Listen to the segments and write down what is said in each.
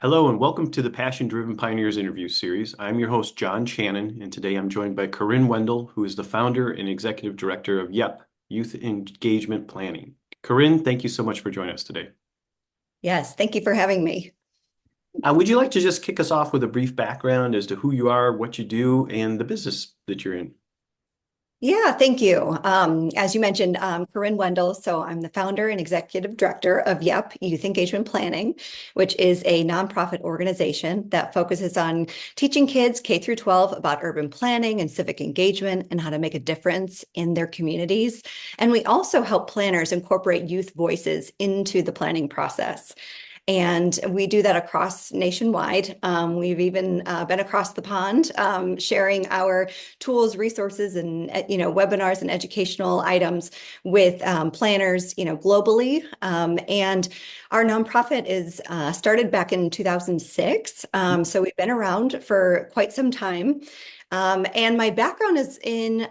Hello and welcome to the Passion Driven Pioneers interview series. I'm your host, John Channon, and today I'm joined by Corrin Wendell, who is the founder and executive director of YEP, Youth Engagement Planning. Corrin, thank you so much for joining us today. Yes, thank you for having me. Would you like to just kick us off with a brief background as to who you are, what you do, and the business that you're in? Yeah, thank you. As you mentioned, Corrin Wendell. So I'm the founder and executive director of YEP, Youth Engagement Planning, which is a nonprofit organization that focuses on teaching kids K through 12 about urban planning and civic engagement and how to make a difference in their communities. And we also help planners incorporate youth voices into the planning process. And we do that across nationwide. We've even been across the pond, sharing our tools, resources, and webinars and educational items with planners, globally. And our nonprofit is started back in 2006. So we've been around for quite some time. And my background is in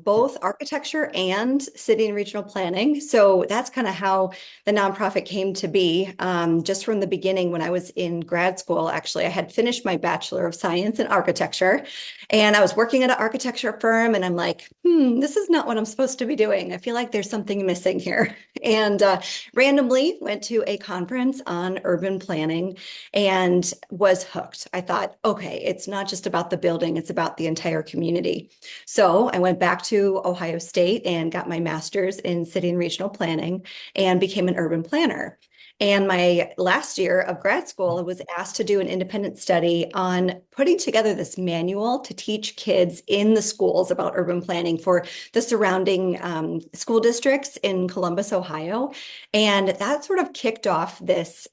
both architecture and city and regional planning. So that's kind of how the nonprofit came to be. Just from the beginning, when I was in grad school, actually, I had finished my Bachelor of Science in Architecture, and I was working at an architecture firm, and I'm like, this is not what I'm supposed to be doing. I feel like there's something missing here. And randomly went to a conference on urban planning and was hooked. I thought, okay, it's not just about the building, it's about the entire community. So I went back to Ohio State and got my master's in city and regional planning and became an urban planner. And my last year of grad school, I was asked to do an independent study on putting together this manual to teach kids in the schools about urban planning for the surrounding school districts in Columbus, Ohio. And that sort of kicked off this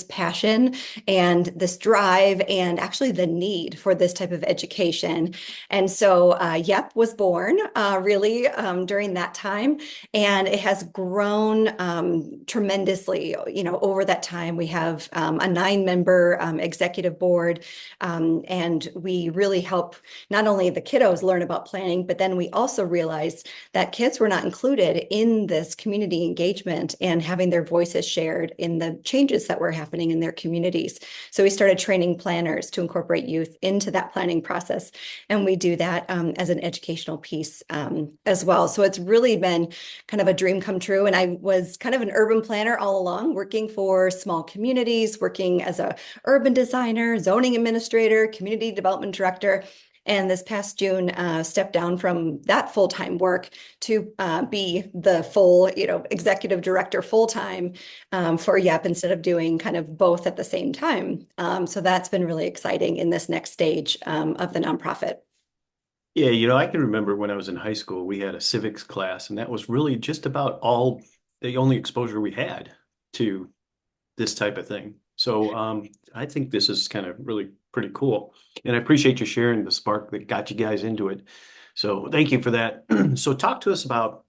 passion and this drive and actually the need for this type of education. And so YEP was born really during that time, and it has grown tremendously. Over that time, we have a 9-member executive board, and we really help not only the kiddos learn about planning, but then we also realized that kids were not included in this community engagement and having their voices shared in the changes that were happening in their communities. So we started training planners to incorporate youth into that planning process. And we do that as an educational piece as well. So it's really been kind of a dream come true. And I was kind of an urban planner all along, working for small communities, working as a urban designer, zoning administrator, community development director. And this past June, stepped down from that full-time work to be the full, executive director full-time for YEP instead of doing kind of both at the same time. So that's been really exciting in this next stage of the nonprofit. Yeah, I can remember when I was in high school, we had a civics class, and that was really just about all the only exposure we had to this type of thing. So I think this is kind of really pretty cool. And I appreciate you sharing the spark that got you guys into it. So thank you for that. So talk to us about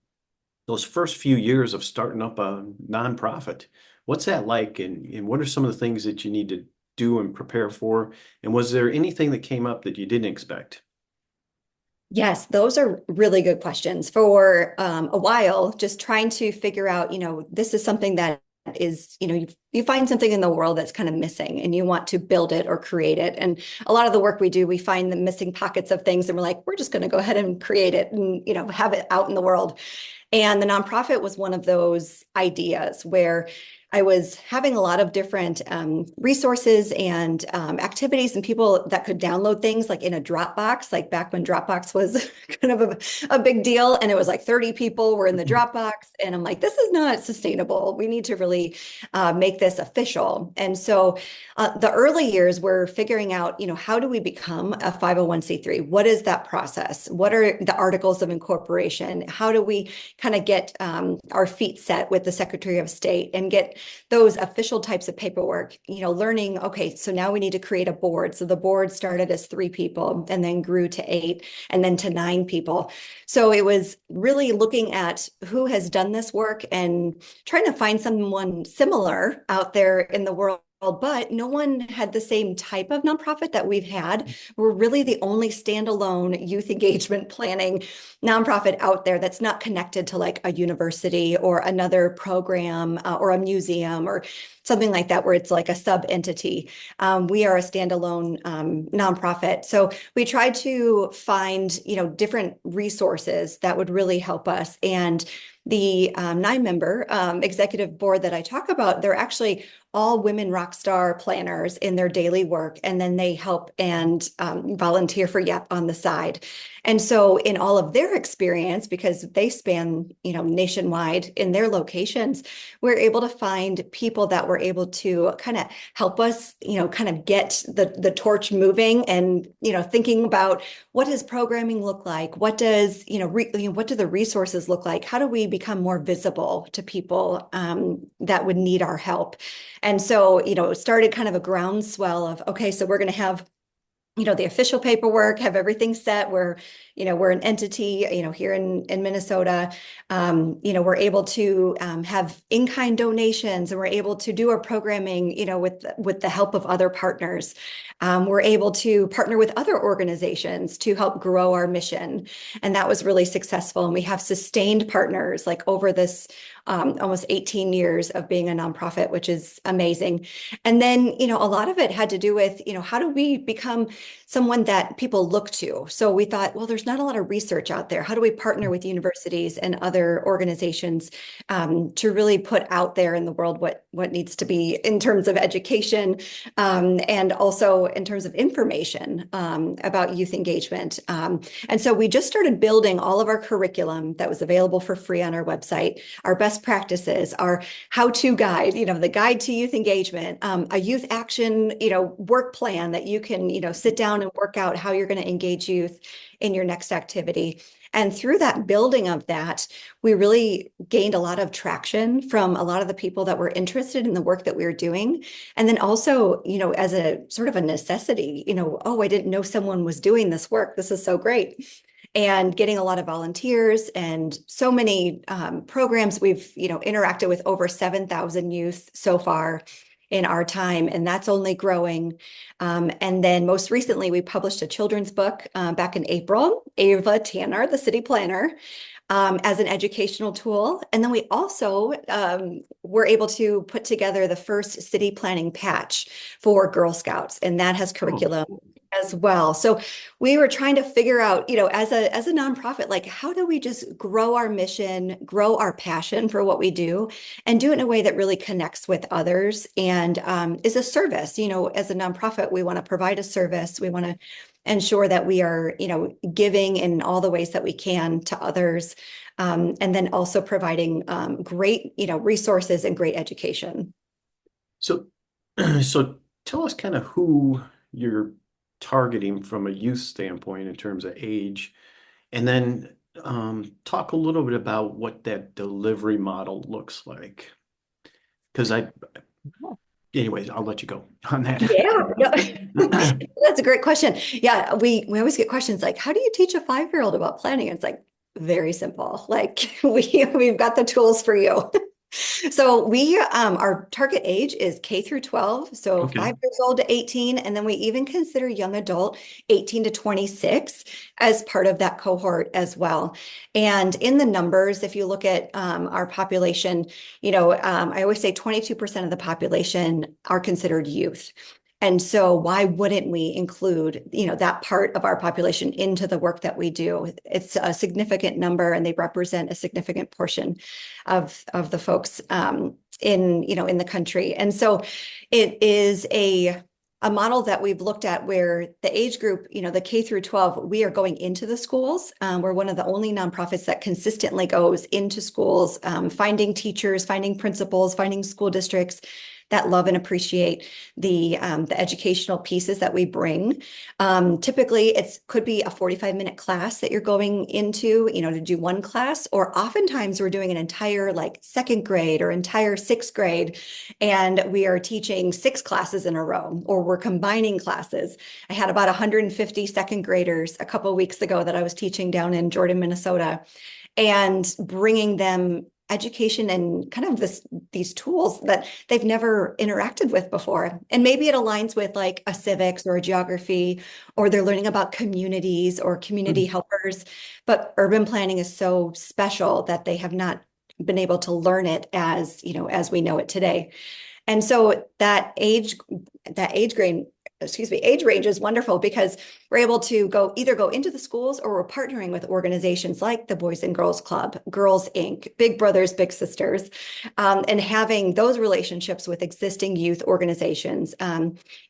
those first few years of starting up a nonprofit. What's that like? And what are some of the things that you need to do and prepare for? And was there anything that came up that you didn't expect? Yes, those are really good questions. For a while, just trying to figure out, this is something that is, you find something in the world that's kind of missing and you want to build it or create it. And a lot of the work we do, we find the missing pockets of things and we're like, we're just going to go ahead and create it and, have it out in the world. And the nonprofit was one of those ideas where I was having a lot of different resources and activities and people that could download things like in a Dropbox, like back when Dropbox was kind of a big deal. And it was like 30 people were in the Dropbox. And I'm like, this is not sustainable. We need to really make this official. And so the early years were figuring out, how do we become a 501c3? What is that process? What are the articles of incorporation? How do we kind of get our feet set with the Secretary of State and get those official types of paperwork, learning, okay, so now we need to create a board. So the board started as 3 people and then grew to 8 and then to 9 people. So it was really looking at who has done this work and trying to find someone similar out there in the world, but no one had the same type of nonprofit that we've had. We're really the only standalone youth engagement planning nonprofit out there that's not connected to like a university or another program or a museum or something like that, where it's like a sub entity. We are a standalone nonprofit. So we tried to find, different resources that would really help us. And the 9-member executive board that I talk about, they're actually all women rock star planners in their daily work, and then they help and volunteer for YEP on the side. And so in all of their experience, because they span, nationwide in their locations, we're able to find people that were able to kind of help us, kind of get the torch moving, and, thinking about, what does programming look like? What does, what do the resources look like? How do we become more visible to people that would need our help? And so, it started kind of a groundswell of, okay, so we're going to have, the official paperwork, have everything set. We're an entity, here in Minnesota. We're able to have in-kind donations, and we're able to do our programming, with the help of other partners. We're able to partner with other organizations to help grow our mission. And that was really successful. And we have sustained partners like over this almost 18 years of being a nonprofit, which is amazing. And then, a lot of it had to do with, how do we become someone that people look to? So we thought, well, there's not a lot of research out there. How do we partner with universities and other organizations to really put out there in the world what needs to be in terms of education, and also in terms of information about youth engagement. And so we just started building all of our curriculum that was available for free on our website, our best practices, our how-to guide, the guide to youth engagement, a youth action, work plan that you can, sit down and work out how you're going to engage youth in your next activity. And through that building of that, we really gained a lot of traction from a lot of the people that were interested in the work that we were doing. And then also, as a sort of a necessity, oh, I didn't know someone was doing this work. This is so great. And getting a lot of volunteers and so many programs. We've, interacted with over 7,000 youth so far in our time, and that's only growing. And then most recently, we published a children's book back in April, Ava Tanner, the city planner, as an educational tool. And then we also were able to put together the first city planning patch for Girl Scouts, and that has Oh, curriculum as well. So we were trying to figure out, as a nonprofit, like, how do we just grow our mission, grow our passion for what we do, and do it in a way that really connects with others and is a service. As a nonprofit, we want to provide a service. We want to ensure that we are, giving in all the ways that we can to others, and then also providing great, resources and great education. so so tell us kind of who you're targeting from a youth standpoint in terms of age, and then talk a little bit about what that delivery model looks like. Because anyways, I'll let you go on that. Yeah, no, that's a great question. Yeah, we always get questions like, how do you teach a 5-year-old about planning? It's like, very simple. Like, we've got the tools for you. So our target age is K through 12, so Okay. 5 years old to 18, and then we even consider young adult 18 to 26 as part of that cohort as well. And in the numbers, if you look at our population, I always say 22% of the population are considered youth. And so why wouldn't we include, that part of our population into the work that we do? It's a significant number, and they represent a significant portion of the folks in the country. And so it is a model that we've looked at where the age group, the K through 12, we are going into the schools. We're one of the only nonprofits that consistently goes into schools, finding teachers, finding principals, finding school districts that love and appreciate the educational pieces that we bring. Typically, it could be a 45-minute class that you're going into, to do one class, or oftentimes we're doing an entire like second grade or entire sixth grade, and we are teaching 6 classes in a row, or we're combining classes. I had about 150 second graders a couple of weeks ago that I was teaching down in Jordan, Minnesota, and bringing them education and kind of these tools that they've never interacted with before. And maybe it aligns with like a civics or a geography, or they're learning about communities or community helpers. But urban planning is so special that they have not been able to learn it as we know it today. And so age range is wonderful because we're able to either go into the schools, or we're partnering with organizations like the Boys and Girls Club, Girls Inc., Big Brothers Big Sisters, and having those relationships with existing youth organizations,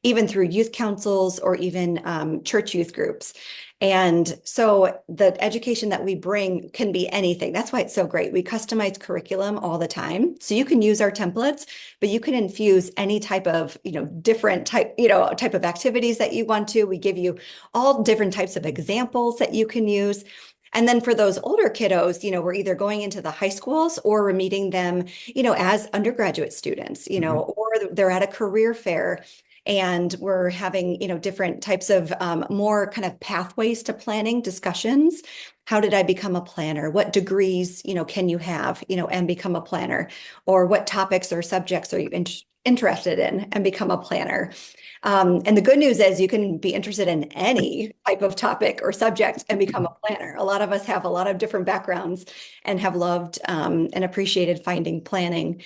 even through youth councils or even church youth groups. And so the education that we bring can be anything. That's why it's so great. We customize curriculum all the time. So you can use our templates, but you can infuse any type of, different type of activities that you want to. We give you all different types of examples that you can use. And then for those older kiddos, we're either going into the high schools, or we're meeting them, as undergraduate students, Mhm. or they're at a career fair, and we're having, different types of more kind of pathways to planning discussions. How did I become a planner? What degrees, can you have, and become a planner? Or what topics or subjects are you interested in and become a planner? And the good news is you can be interested in any type of topic or subject and become a planner. A lot of us have a lot of different backgrounds and have loved and appreciated finding planning.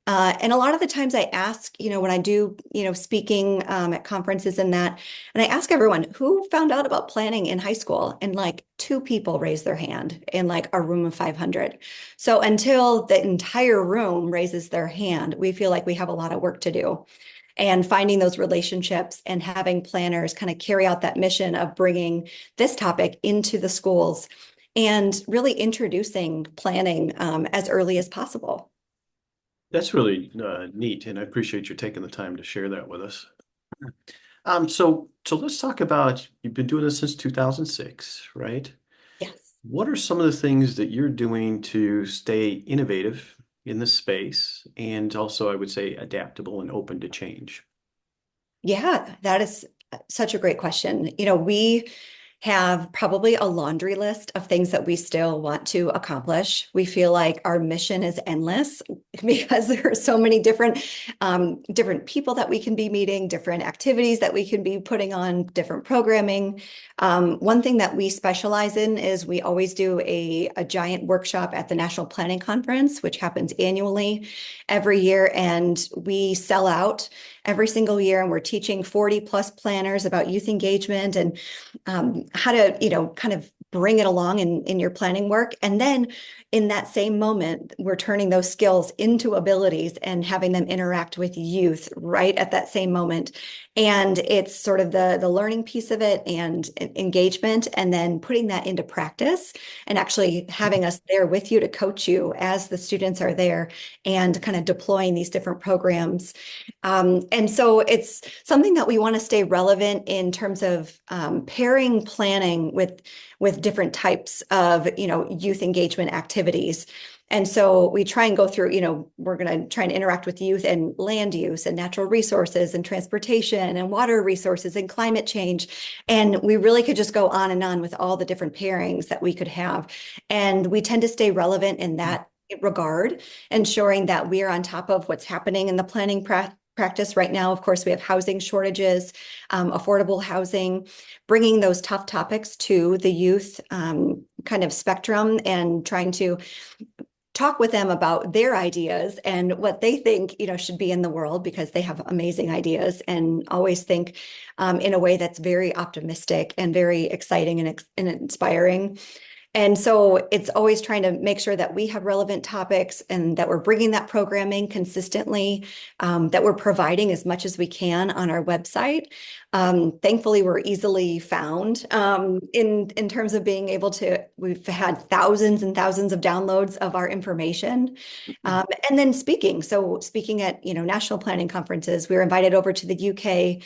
And a lot of the times I ask, when I do, speaking at conferences and I ask everyone who found out about planning in high school, and like two people raise their hand in like a room of 500. So until the entire room raises their hand, we feel like we have a lot of work to do. And finding those relationships and having planners kind of carry out that mission of bringing this topic into the schools and really introducing planning as early as possible. That's really neat, and I appreciate you taking the time to share that with us. So let's talk about, you've been doing this since 2006, right? Yes. What are some of the things that you're doing to stay innovative in this space, and also, I would say, adaptable and open to change? Yeah, that is such a great question. We have probably a laundry list of things that we still want to accomplish. We feel like our mission is endless because there are so many different people that we can be meeting, different activities that we can be putting on, different programming. One thing that we specialize in is we always do a giant workshop at the National Planning Conference, which happens annually every year, and we sell out every single year. And we're teaching 40 plus planners about youth engagement and how to, kind of bring it along in your planning work. And then in that same moment, we're turning those skills into abilities and having them interact with youth right at that same moment. And it's sort of the learning piece of it and engagement, and then putting that into practice and actually having us there with you to coach you as the students are there and kind of deploying these different programs. And so it's something that we want to stay relevant in terms of pairing planning with different types of, youth engagement activities. And so we try and go through, we're going to try and interact with youth and land use and natural resources and transportation and water resources and climate change. And we really could just go on and on with all the different pairings that we could have. And we tend to stay relevant in that regard, ensuring that we are on top of what's happening in the planning practice right now. Of course, we have housing shortages, affordable housing, bringing those tough topics to the youth kind of spectrum and trying to talk with them about their ideas and what they think, should be in the world, because they have amazing ideas and always think in a way that's very optimistic and very exciting and inspiring. And so it's always trying to make sure that we have relevant topics and that we're bringing that programming consistently, that we're providing as much as we can on our website. Thankfully, we're easily found in terms of being able to, we've had thousands and thousands of downloads of our information. And then speaking. So speaking at, national planning conferences, we were invited over to the UK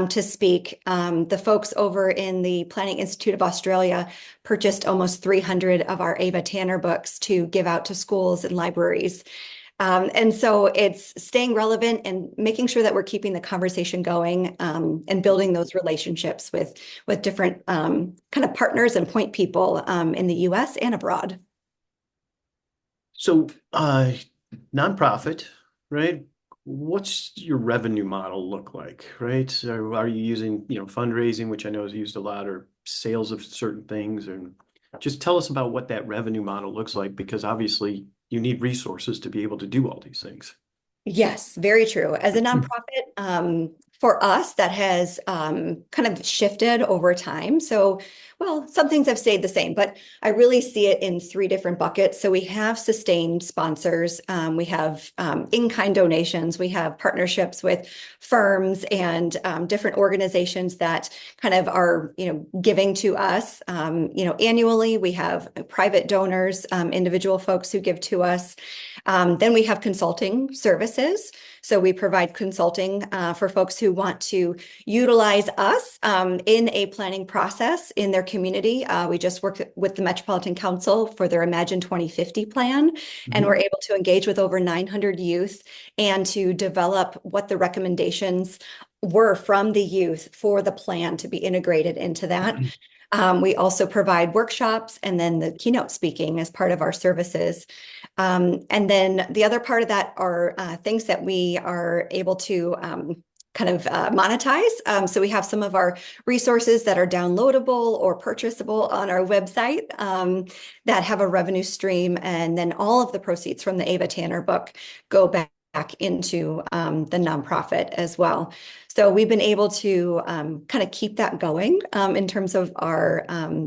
to speak. The folks over in the Planning Institute of Australia purchased almost 300 of our Ava Tanner books to give out to schools and libraries. And so it's staying relevant and making sure that we're keeping the conversation going and building those relationships with different kind of partners and point people in the US and abroad. So, nonprofit, right? What's your revenue model look like, right? So are you using, fundraising, which I know is used a lot, or sales of certain things? And just tell us about what that revenue model looks like, because obviously you need resources to be able to do all these things. Yes, very true. As a nonprofit, for us, that has kind of shifted over time. So, well, some things have stayed the same, but I really see it in three different buckets. So we have sustained sponsors, we have in-kind donations, we have partnerships with firms and different organizations that kind of are, giving to us, annually. We have private donors, individual folks who give to us. Then we have consulting services. So we provide consulting for folks who want to utilize us in a planning process in their community. We just worked with the Metropolitan Council for their Imagine 2050 plan, and we're Mhm. able to engage with over 900 youth and to develop what the recommendations were from the youth for the plan to be integrated into that. We also provide workshops and then the keynote speaking as part of our services. And then the other part of that are things that we are able to kind of monetize. So we have some of our resources that are downloadable or purchasable on our website that have a revenue stream. And then all of the proceeds from the Ava Tanner book go back into the nonprofit as well. So we've been able to kind of keep that going in terms of our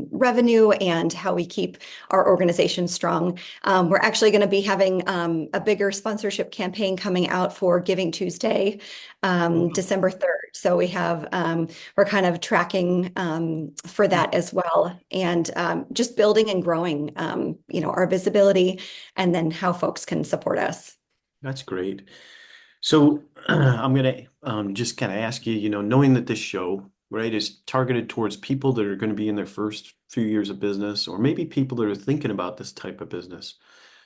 revenue and how we keep our organization strong. We're actually going to be having a bigger sponsorship campaign coming out for Giving Tuesday, December 3rd. So we're kind of tracking for that as well, and just building and growing, our visibility and then how folks can support us. That's great. So I'm going to just kind of ask you, knowing that this show, right, is targeted towards people that are going to be in their first few years of business, or maybe people that are thinking about this type of business.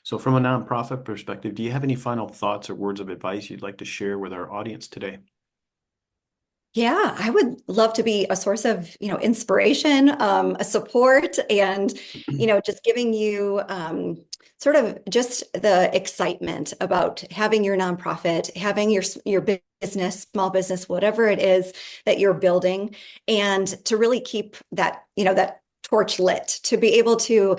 So from a nonprofit perspective, do you have any final thoughts or words of advice you'd like to share with our audience today? Yeah, I would love to be a source of, inspiration, a support, and, just giving you sort of just the excitement about having your nonprofit, having your business, small business, whatever it is that you're building, and to really keep that torch lit, to be able to,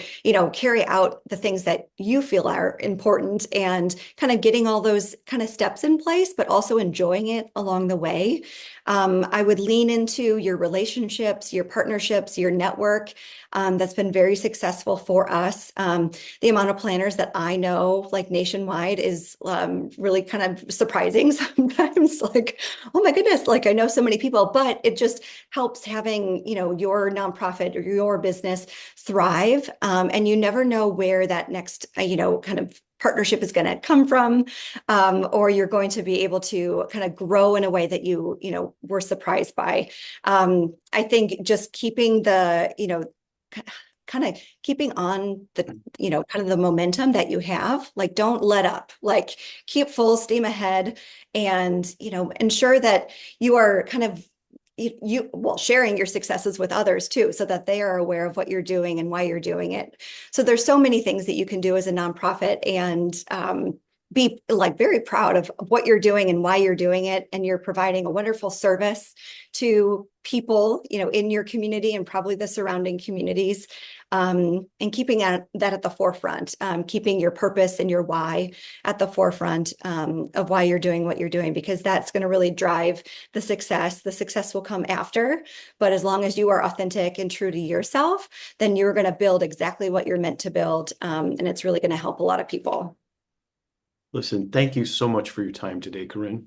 carry out the things that you feel are important and kind of getting all those kind of steps in place, but also enjoying it along the way. I would lean into your relationships, your partnerships, your network. That's been very successful for us. The amount of planners that I know, like nationwide, is really kind of surprising sometimes. Like, oh my goodness, like I know so many people, but it just helps having, your nonprofit or your business thrive. And you never know where that next, kind of partnership is going to come from, or you're going to be able to kind of grow in a way that were surprised by. I think just keeping kind of keeping on the, kind of the momentum that you have, like don't let up, like keep full steam ahead and, ensure that you are kind of sharing your successes with others too, so that they are aware of what you're doing and why you're doing it. So there's so many things that you can do as a nonprofit, and be like very proud of what you're doing and why you're doing it. And you're providing a wonderful service to people, in your community and probably the surrounding communities. And keeping that at the forefront, keeping your purpose and your why at the forefront of why you're doing what you're doing, because that's going to really drive the success. The success will come after, but as long as you are authentic and true to yourself, then you're going to build exactly what you're meant to build. And it's really going to help a lot of people. Listen, thank you so much for your time today, Corinne.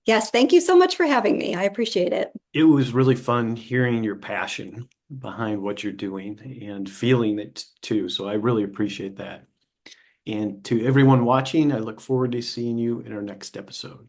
Yes, thank you so much for having me. I appreciate it. It was really fun hearing your passion behind what you're doing and feeling it too. So I really appreciate that. And to everyone watching, I look forward to seeing you in our next episode.